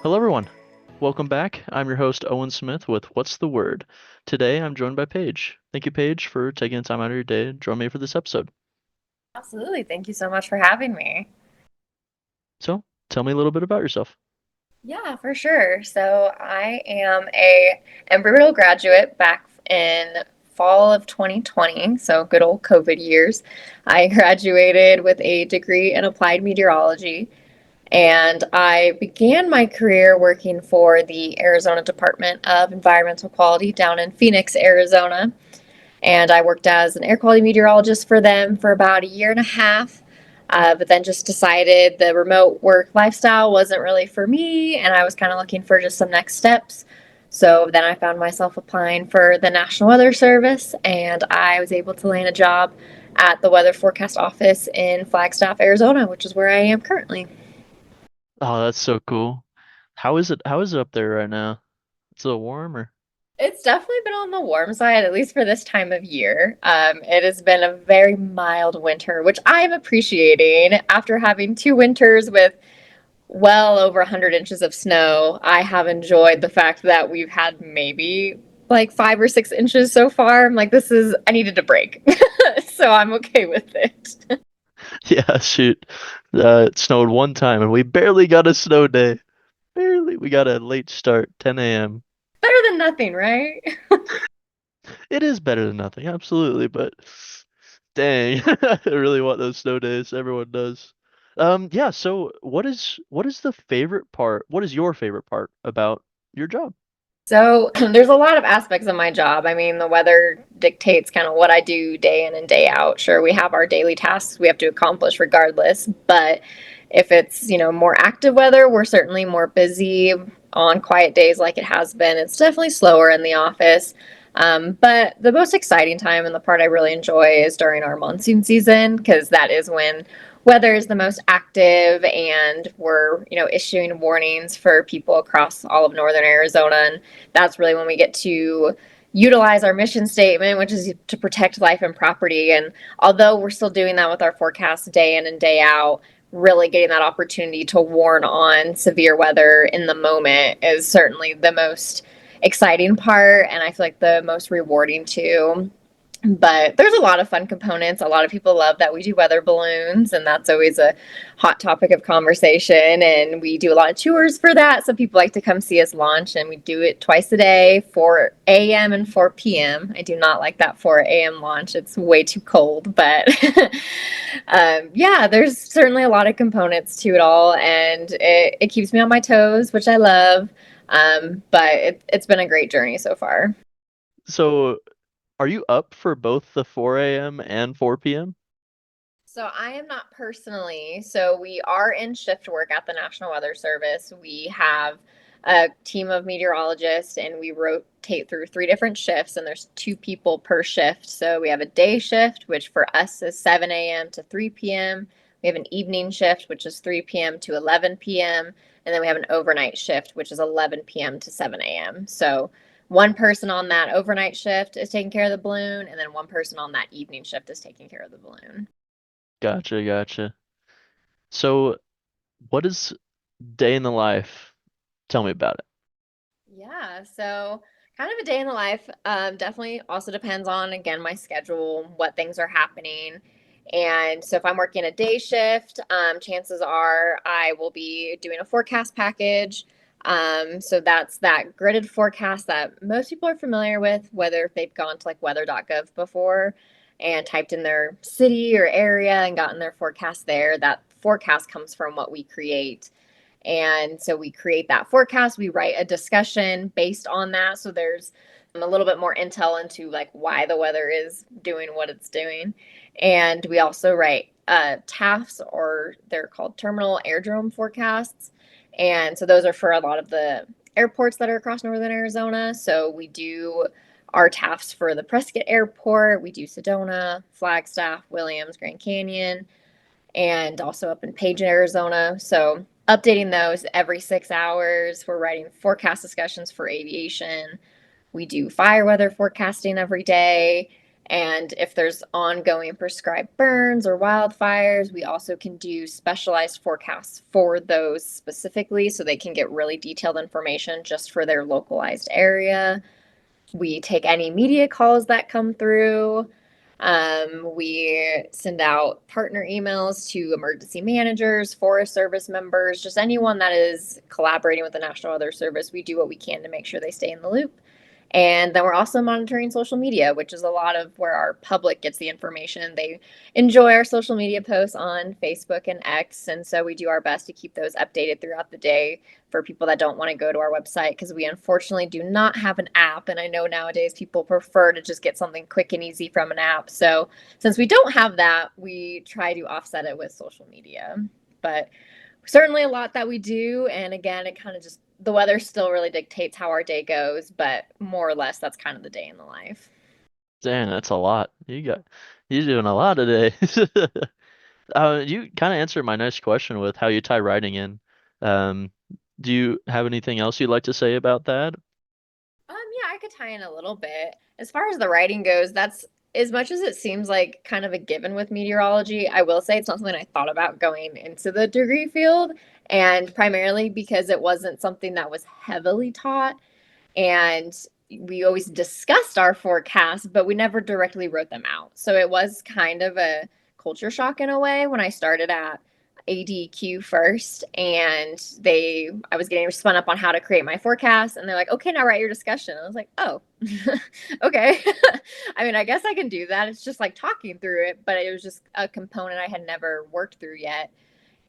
Hello, everyone. Welcome back. I'm your host, Owen Smith with What's the Word? Today, I'm joined by Paige. Thank you, Paige, for taking the time out of your day to join me for this episode. Absolutely. Thank you so much for having me. So, tell me a little bit about yourself. Yeah, for sure. So I am a Embry-Riddle graduate back in fall of 2020, so good old COVID years. I graduated with a degree in applied meteorology, and I began my career working for the Arizona Department of Environmental Quality down in Phoenix, Arizona. And I worked as an air quality meteorologist for them for about a year and a half. But then just decided the remote work lifestyle wasn't really for me, and I was kind of looking for just some next steps. So then I found myself applying for the National Weather Service, and I was able to land a job at the Weather Forecast Office in Flagstaff, Arizona, which is where I am currently. Oh, that's so cool. How is it up there right now? It's a little warm or? It's definitely been on the warm side, at least for this time of year. It has been a very mild winter, which I'm appreciating. After having two winters with well over 100 inches of snow, I have enjoyed the fact that we've had maybe like 5 or 6 inches so far. I'm like, I needed a break. So I'm okay with it. Yeah, shoot. It snowed one time and we barely got a snow day. Barely. We got a late start, 10 a.m. Better than nothing, right? It is better than nothing, absolutely, but dang, I really want those snow days. Everyone does. Yeah, so what is the favorite part? What is your favorite part about your job? So there's a lot of aspects of my job. I mean, the weather dictates kind of what I do day in and day out. Sure, we have our daily tasks we have to accomplish regardless, but if it's, more active weather, we're certainly more busy on quiet days like it has been. It's definitely slower in the office. But the most exciting time and the part I really enjoy is during our monsoon season because that is when weather is the most active and we're, issuing warnings for people across all of northern Arizona. And that's really when we get to utilize our mission statement, which is to protect life and property. And although we're still doing that with our forecast day in and day out, really getting that opportunity to warn on severe weather in the moment is certainly the most exciting part. And I feel like the most rewarding too. But there's a lot of fun components. A lot of people love that we do weather balloons, and that's always a hot topic of conversation. And we do a lot of tours for that. So people like to come see us launch, and we do it twice a day, 4 a.m. and 4 p.m. I do not like that 4 a.m. launch, it's way too cold. But yeah, there's certainly a lot of components to it all, and it keeps me on my toes, which I love. But it's been a great journey so far. So, are you up for both the 4 a.m. and 4 p.m.? So I am not personally. So we are in shift work at the National Weather Service. We have a team of meteorologists and we rotate through three different shifts and there's two people per shift. So we have a day shift, which for us is 7 a.m. to 3 p.m. We have an evening shift, which is 3 p.m. to 11 p.m. And then we have an overnight shift, which is 11 p.m. to 7 a.m. So one person on that overnight shift is taking care of the balloon, and then one person on that evening shift is taking care of the balloon. Gotcha, gotcha. So, what is day in the life? Tell me about it. Yeah, so kind of a day in the life. Definitely also depends on, again, my schedule, what things are happening. And so if I'm working a day shift, chances are I will be doing a forecast package. So that's that gridded forecast that most people are familiar with, whether if they've gone to like weather.gov before and typed in their city or area and gotten their forecast there. That forecast comes from what we create. And so we create that forecast, we write a discussion based on that. So there's a little bit more intel into like why the weather is doing what it's doing. And we also write TAFs, or they're called terminal airdrome forecasts. And so those are for a lot of the airports that are across northern Arizona. So we do our TAFs for the Prescott Airport, we do Sedona, Flagstaff, Williams, Grand Canyon, and also up in Paige, Arizona. So updating those every 6 hours. We're writing forecast discussions for aviation. We do fire weather forecasting every day. And if there's ongoing prescribed burns or wildfires, we also can do specialized forecasts for those specifically so they can get really detailed information just for their localized area. We take any media calls that come through. We send out partner emails to emergency managers, Forest Service members, just anyone that is collaborating with the National Weather Service. We do what we can to make sure they stay in the loop. And then we're also monitoring social media, which is a lot of where our public gets the information. They enjoy our social media posts on Facebook and X. And so we do our best to keep those updated throughout the day for people that don't want to go to our website because we unfortunately do not have an app. And I know nowadays people prefer to just get something quick and easy from an app. So since we don't have that, we try to offset it with social media. But certainly a lot that we do. And again, it kind of just, the weather still really dictates how our day goes, but more or less, that's kind of the day in the life. Dang, that's a lot. You're doing a lot today. You kind of answered my next question with how you tie writing in. Um, do you have anything else you'd like to say about that? Yeah, I could tie in a little bit. As far as the writing goes, that's as much as it seems like kind of a given with meteorology, I will say it's not something I thought about going into the degree field, and primarily because it wasn't something that was heavily taught. And we always discussed our forecasts, but we never directly wrote them out. So it was kind of a culture shock in a way when I started at ADQ first, and I was getting spun up on how to create my forecast, and they're like, okay, now write your discussion. I was like, oh, okay. I mean, I guess I can do that. It's just like talking through it, but it was just a component I had never worked through yet.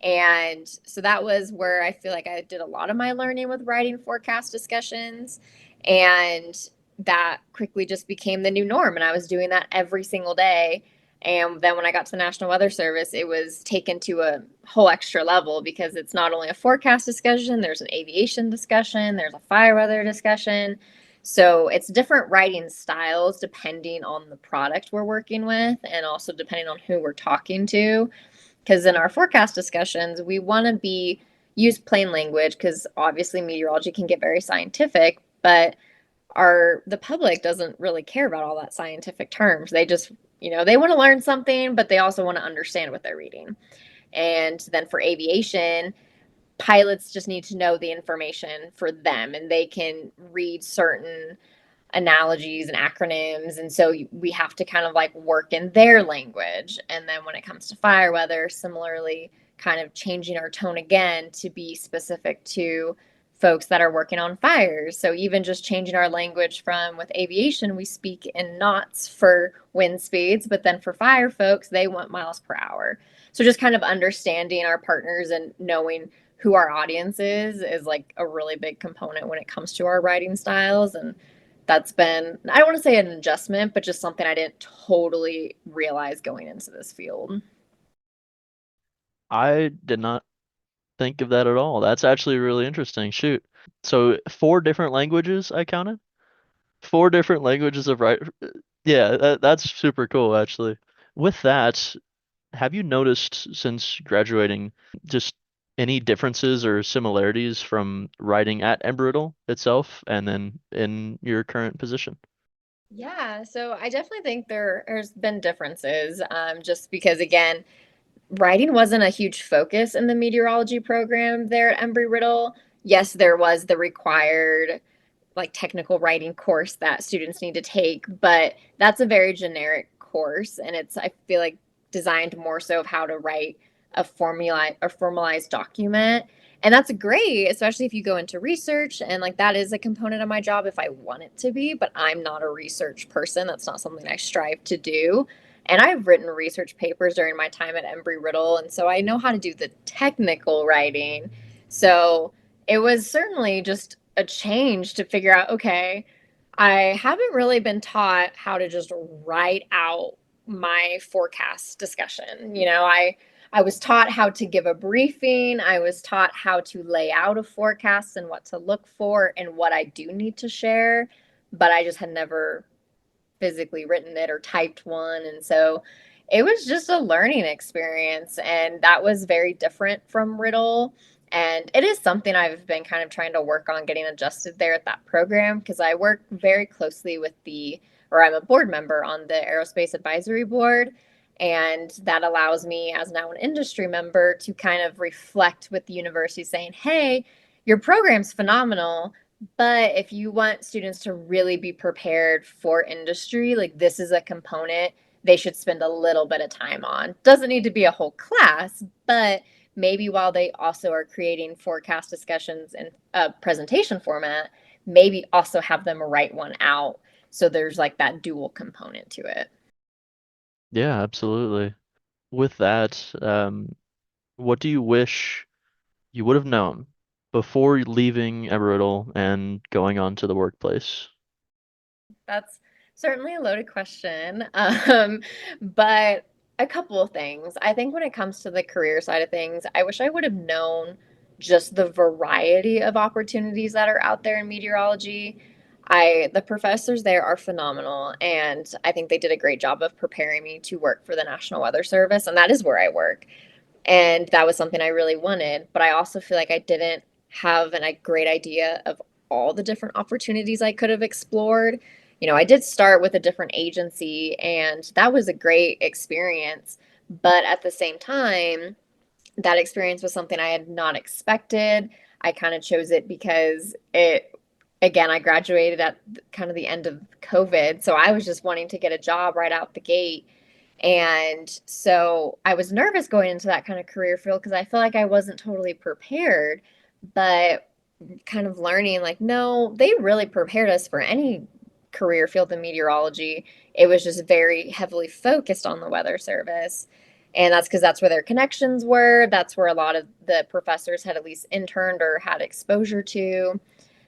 And so that was where I feel like I did a lot of my learning with writing forecast discussions. And that quickly just became the new norm. And I was doing that every single day. And then when I got to the National Weather Service, it was taken to a whole extra level because it's not only a forecast discussion, there's an aviation discussion, there's a fire weather discussion. So it's different writing styles depending on the product we're working with and also depending on who we're talking to, because in our forecast discussions we want to be use plain language because obviously meteorology can get very scientific, but the public doesn't really care about all that scientific terms. They just, they want to learn something, but they also want to understand what they're reading. And then for aviation, pilots just need to know the information for them, and they can read certain analogies and acronyms. And so we have to kind of like work in their language. And then when it comes to fire weather, similarly, kind of changing our tone again to be specific to folks that are working on fires. So even just changing our language from with aviation, we speak in knots for wind speeds, but then for fire folks, they want miles per hour. So just kind of understanding our partners and knowing who our audience is like a really big component when it comes to our writing styles. And that's been, I don't want to say an adjustment, but just something I didn't totally realize going into this field. I did not think of that at all. That's actually really interesting. Shoot. So four different languages I counted? Four different languages of write. Yeah, that's super cool actually. With that, have you noticed since graduating just any differences or similarities from writing at Embry-Riddle itself and then in your current position? Yeah, so I definitely think there's been differences, just because again, writing wasn't a huge focus in the meteorology program there at Embry-Riddle. Yes, there was the required like technical writing course that students need to take, but that's a very generic course, and it's, I feel like, designed more so of how to write a formalized document. And that's great, especially if you go into research, and like that is a component of my job if I want it to be, but I'm not a research person. That's not something I strive to do. And I've written research papers during my time at Embry-Riddle, and so I know how to do the technical writing. So it was certainly just a change to figure out, okay, I haven't really been taught how to just write out my forecast discussion. I was taught how to give a briefing, I was taught how to lay out a forecast and what to look for and what I do need to share, but I just had never physically written it or typed one. And so it was just a learning experience. And that was very different from Riddle. And it is something I've been kind of trying to work on getting adjusted there at that program because I work very closely with the or I'm a board member on the Aerospace Advisory Board. And that allows me, as now an industry member, to kind of reflect with the university saying, hey, your program's phenomenal, but if you want students to really be prepared for industry, like this is a component they should spend a little bit of time on. Doesn't need to be a whole class, but maybe while they also are creating forecast discussions in a presentation format, maybe also have them write one out. So there's like that dual component to it. Yeah, absolutely. With that, what do you wish you would have known before leaving Embry-Riddle and going on to the workplace? That's certainly a loaded question. But a couple of things. I think when it comes to the career side of things, I wish I would have known just the variety of opportunities that are out there in meteorology. The professors there are phenomenal, and I think they did a great job of preparing me to work for the National Weather Service, and that is where I work. And that was something I really wanted, but I also feel like I didn't have a great idea of all the different opportunities I could have explored. I did start with a different agency, and that was a great experience. But at the same time, that experience was something I had not expected. I kind of chose it because again, I graduated at kind of the end of COVID. So I was just wanting to get a job right out the gate. And so I was nervous going into that kind of career field because I feel like I wasn't totally prepared. But kind of learning like, no, they really prepared us for any career field in meteorology. It was just very heavily focused on the weather service. And that's because that's where their connections were. That's where a lot of the professors had at least interned or had exposure to.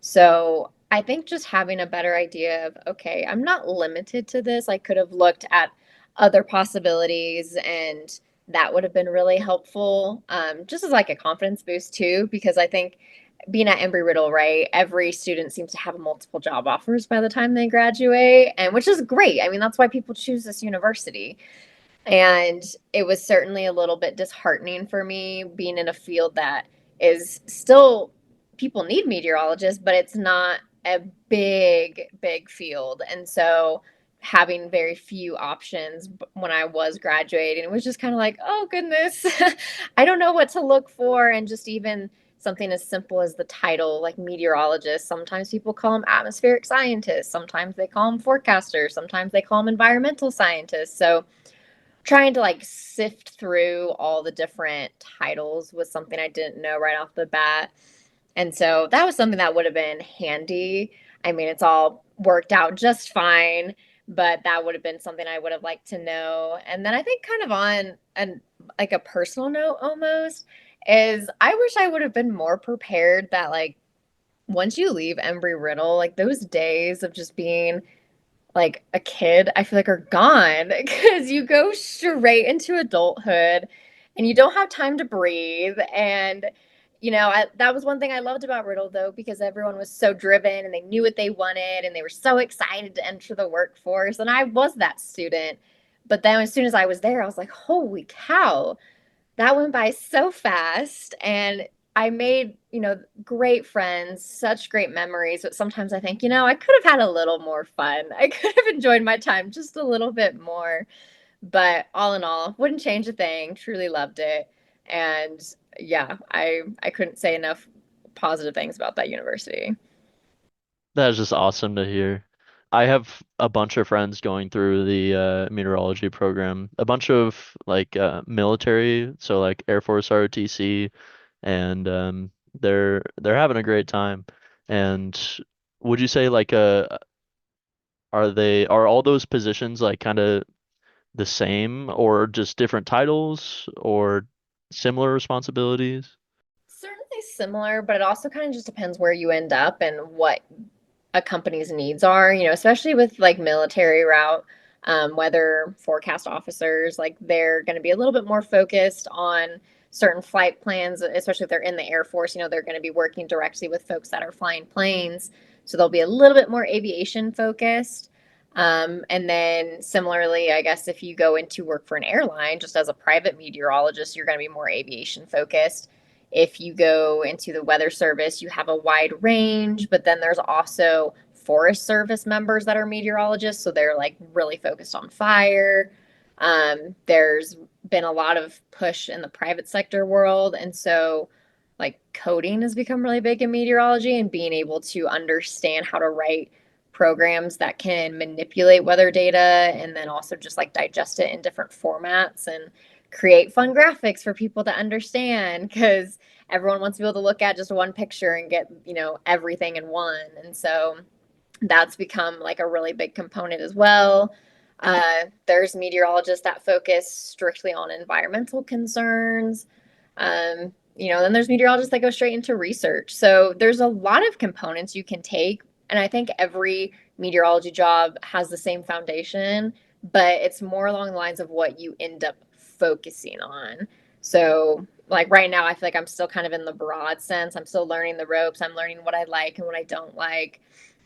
So I think just having a better idea of, okay, I'm not limited to this. I could have looked at other possibilities, and that would have been really helpful. Just as like a confidence boost too, because I think being at Embry-Riddle, right, every student seems to have multiple job offers by the time they graduate, and which is great. I mean, that's why people choose this university. And it was certainly a little bit disheartening for me being in a field that is still, people need meteorologists, but it's not a big field. And so having very few options when I was graduating, it was just kind of like, oh goodness, I don't know what to look for. And just even something as simple as the title, like meteorologist, sometimes people call them atmospheric scientists, sometimes they call them forecasters, sometimes they call them environmental scientists. So trying to like sift through all the different titles was something I didn't know right off the bat. And so that was something that would have been handy. I mean, it's all worked out just fine, but that would have been something I would have liked to know. And then I think kind of on an like a personal note almost is I wish I would have been more prepared that like once you leave Embry-Riddle, like those days of just being like a kid, I feel like are gone because you go straight into adulthood and you don't have time to breathe. And, that was one thing I loved about Riddle, though, because everyone was so driven and they knew what they wanted and they were so excited to enter the workforce. And I was that student. But then as soon as I was there, I was like, holy cow, that went by so fast. And I made, great friends, such great memories. But sometimes I think, I could have had a little more fun. I could have enjoyed my time just a little bit more. But all in all, wouldn't change a thing. Truly loved it. And yeah, I couldn't say enough positive things about that university. That is just awesome to hear. I have a bunch of friends going through the meteorology program, a bunch of like military, so like Air Force ROTC, and they're having a great time. And would you say like are all those positions like kind of the same or just different titles or similar responsibilities? Certainly similar, but it also kind of just depends where you end up and what a company's needs are, especially with like military route, weather forecast officers, like they're going to be a little bit more focused on certain flight plans, especially if they're in the Air Force, they're going to be working directly with folks that are flying planes. So they'll be a little bit more aviation focused. And then similarly, I guess if you go into work for an airline, just as a private meteorologist, you're going to be more aviation focused. If you go into the weather service, you have a wide range, but then there's also Forest Service members that are meteorologists, so they're like really focused on fire. There's been a lot of push in the private sector world, and so like coding has become really big in meteorology and being able to understand how to write programs that can manipulate weather data and then also just like digest it in different formats and create fun graphics for people to understand because everyone wants to be able to look at just one picture and get, everything in one. And so that's become like a really big component as well. There's meteorologists that focus strictly on environmental concerns. Then there's meteorologists that go straight into research. So there's a lot of components you can take. And I think every meteorology job has the same foundation, but it's more along the lines of what you end up focusing on. So, like right now, I feel like I'm still kind of in the broad sense. I'm still learning the ropes. I'm learning what I like and what I don't like.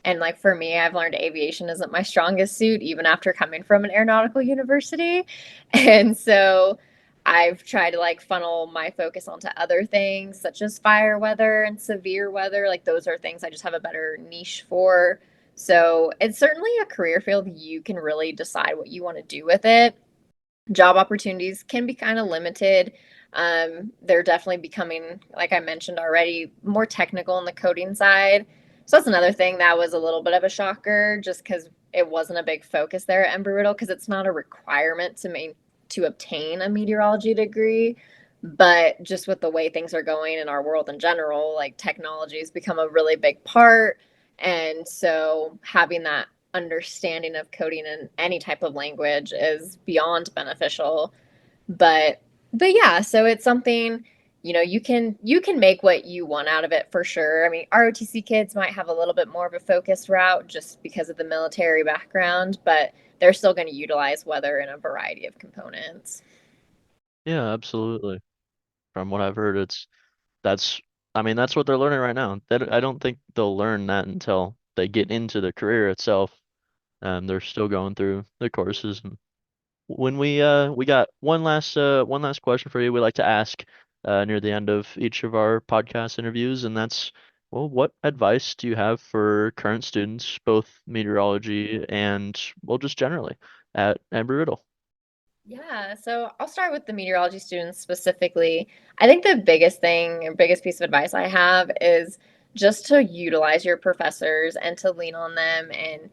And like for me, I've learned aviation isn't my strongest suit, even after coming from an aeronautical university. And so I've tried to like funnel my focus onto other things such as fire weather and severe weather. Like those are things I just have a better niche for. So it's certainly a career field you can really decide what you want to do with it. Job opportunities can be kind of limited. They're definitely becoming, like I mentioned already, more technical on the coding side. So that's another thing that was a little bit of a shocker, just because it wasn't a big focus there at Embry-Riddle, because it's not a requirement to obtain a meteorology degree. But just with the way things are going in our world in general, like technology has become a really big part. And so having that understanding of coding in any type of language is beyond beneficial. But yeah, so it's something, you can make what you want out of it for sure. I mean, ROTC kids might have a little bit more of a focused route just because of the military background, but they're still going to utilize weather in a variety of components. Yeah, absolutely. From what I've heard, that's I mean that's what they're learning right now. I don't think they'll learn that until they get into the career itself. They're still going through the courses. And when we got one last question for you, we like to ask near the end of each of our podcast interviews, and that's, well, what advice do you have for current students, both meteorology and, well, just generally at Embry-Riddle? Yeah, so I'll start with the meteorology students specifically. I think the biggest thing or biggest piece of advice I have is just to utilize your professors and to lean on them. And,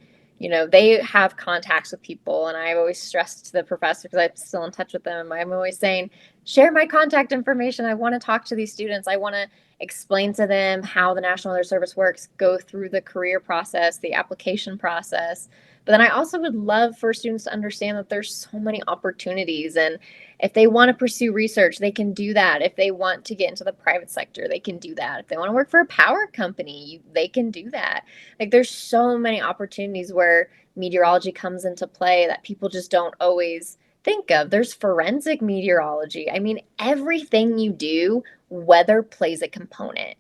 they have contacts with people. And I've always stressed to the professor because I'm still in touch with them. I'm always saying, share my contact information. I want to talk to these students. I want to explain to them how the National Weather Service works, go through the career process, the application process. But then I also would love for students to understand that there's so many opportunities. And if they want to pursue research, they can do that. If they want to get into the private sector, they can do that. If they want to work for a power company, they can do that. Like there's so many opportunities where meteorology comes into play that people just don't always think of. There's forensic meteorology. I mean, everything you do, weather plays a component.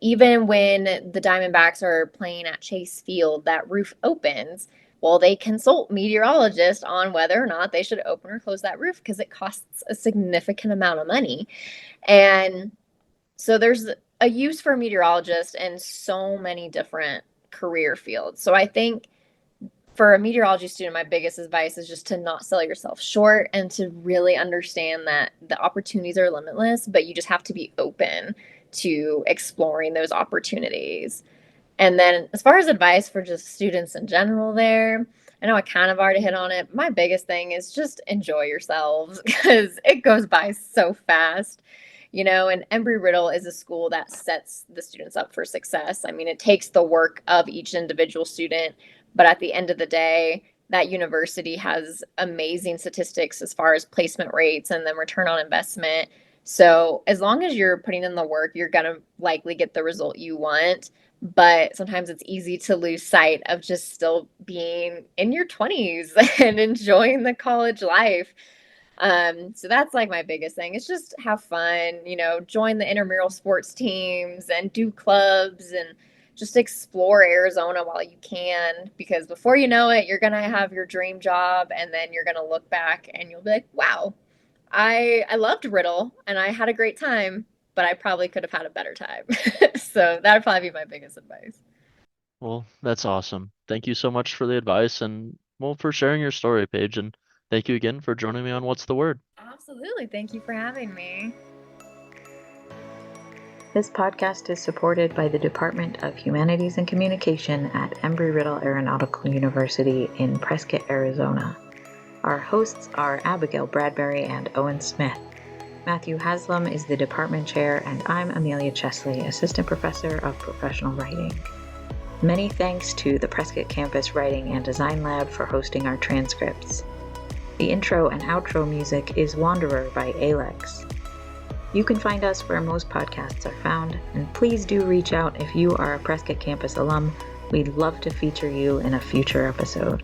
Even when the Diamondbacks are playing at Chase Field, that roof opens, well, they consult meteorologists on whether or not they should open or close that roof because it costs a significant amount of money. And so there's a use for a meteorologist in so many different career fields. So I think for a meteorology student, my biggest advice is just to not sell yourself short and to really understand that the opportunities are limitless, but you just have to be open to exploring those opportunities. And then as far as advice for just students in general there, I know I kind of already hit on it. My biggest thing is just enjoy yourselves because it goes by so fast. And Embry-Riddle is a school that sets the students up for success. I mean, it takes the work of each individual student, but at the end of the day, that university has amazing statistics as far as placement rates and then return on investment. So as long as you're putting in the work, you're going to likely get the result you want, but sometimes it's easy to lose sight of just still being in your 20s and enjoying the college life. So that's like my biggest thing. It's just have fun, join the intramural sports teams and do clubs and just explore Arizona while you can, because before you know it, you're going to have your dream job and then you're going to look back and you'll be like, wow, I loved Riddle and I had a great time, but I probably could have had a better time. So that would probably be my biggest advice. Well, that's awesome. Thank you so much for the advice and, well, for sharing your story, Paige. And thank you again for joining me on What's the Word? Absolutely. Thank you for having me. This podcast is supported by the Department of Humanities and Communication at Embry-Riddle Aeronautical University in Prescott, Arizona. Our hosts are Abigail Bradbury and Owen Smith. Matthew Haslam is the department chair, and I'm Amelia Chesley, assistant professor of professional writing. Many thanks to the Prescott Campus Writing and Design Lab for hosting our transcripts. The intro and outro music is Wanderer by Alex. You can find us where most podcasts are found, and please do reach out if you are a Prescott Campus alum. We'd love to feature you in a future episode.